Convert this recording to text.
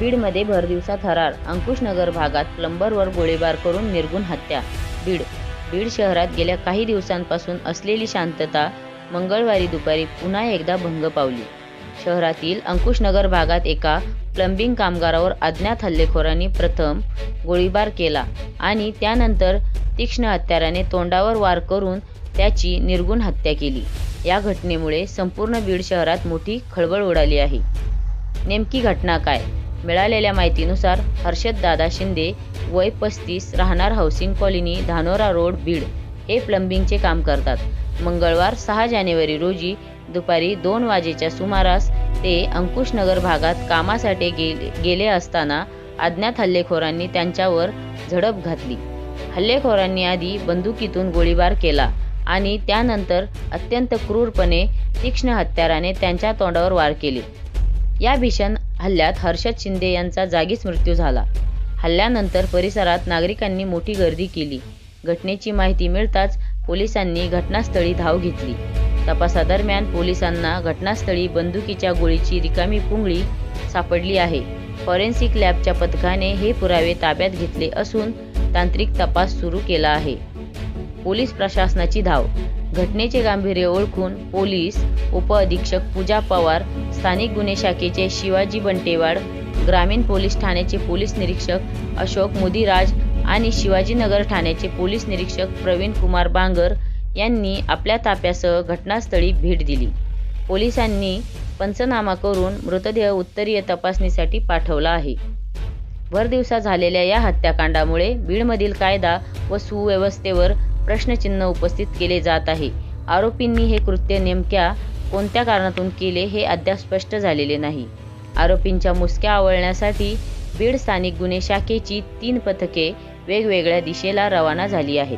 बीडमध्ये भरदिवसा थरार, अंकुशनगर भागात प्लंबरवर गोळीबार करून निर्घृण हत्या. बीड शहरात गेल्या काही दिवसांपासून असलेली शांतता मंगळवारी दुपारी पुन्हा एकदा भंग पावली. शहरातील अंकुशनगर भागात एका प्लंबिंग कामगारावर अज्ञात हल्लेखोरांनी प्रथम गोळीबार केला आणि त्यानंतर तीक्ष्ण हत्याराने तोंडावर वार करून त्याची निर्घृण हत्या केली. या घटनेमुळे संपूर्ण बीड शहरात मोठी खळबळ उडाली आहे. नेमकी घटना काय? मिळालेल्या माहितीनुसार हर्षद दादा शिंदे, वय 35, राहणार housing colony, Dhanora road, Beed हे प्लंबिंगचे काम करतात. मंगळवार 6 जानेवारी रोजी दुपारी 2 वाजेच्या सुमारास ते अंकुशनगर भागात कामासाठी गेले असताना अज्ञात हल्लेखोरांनी त्यांच्यावर झडप घातली. हल्लेखोरांनी आधी बंदुकीतून गोळीबार केला आणि त्यानंतर अत्यंत क्रूरपणे तीक्ष्ण हत्याराने त्यांच्या तोंडावर वार केले. या भीषण हल्ल्यात हर्षद शिंदे यांचा जागीच मृत्यू झाला. हल्ल्यानंतर परिसरात नागरिकांनी मोठी गर्दी केली. घटनेची माहिती मिळताच पोलिसांनी घटनास्थळी धाव घेतली. तपासादरम्यान पोलिसांना घटनास्थळी बंदुकीच्या गोळीची रिकामी पुंगळी सापडली आहे. फॉरेन्सिक लॅबच्या पथकाने हे पुरावे ताब्यात घेतले असून तांत्रिक तपास सुरू केला आहे. पोलीस प्रशासनाची धाव. घटनेचे गांभीर्य ओळखून पोलीस उपअधीक्षक पूजा पवार, स्थानिक गुन्हे शाखेचे शिवाजी बंटेवाड, ग्रामीण पोलीस ठाण्याचे पोलीस निरीक्षक अशोक मुदिराज आणि शिवाजीनगर ठाण्याचे पोलीस निरीक्षक प्रवीण कुमार बांगर यांनी आपल्या ताफ्यासह घटनास्थळी भेट दिली. पोलिसांनी पंचनामा करून मृतदेह उत्तरीय तपासणीसाठी पाठवला आहे. भरदिवसा झालेल्या या हत्याकांडामुळे बीडमधील कायदा व सुव्यवस्थेवर प्रश्नचिन्ह उपस्थित केले जात आहे. आरोपींनी हे कृत्य नेमक्या कोणत्या कारणातून केले हे अद्याप स्पष्ट झालेले नाही. आरोपींच्या मुसक्या आवळण्यासाठी बीड स्थानिक गुन्हे शाखेची 3 पथके वेगवेगळ्या दिशेला रवाना झाली आहेत.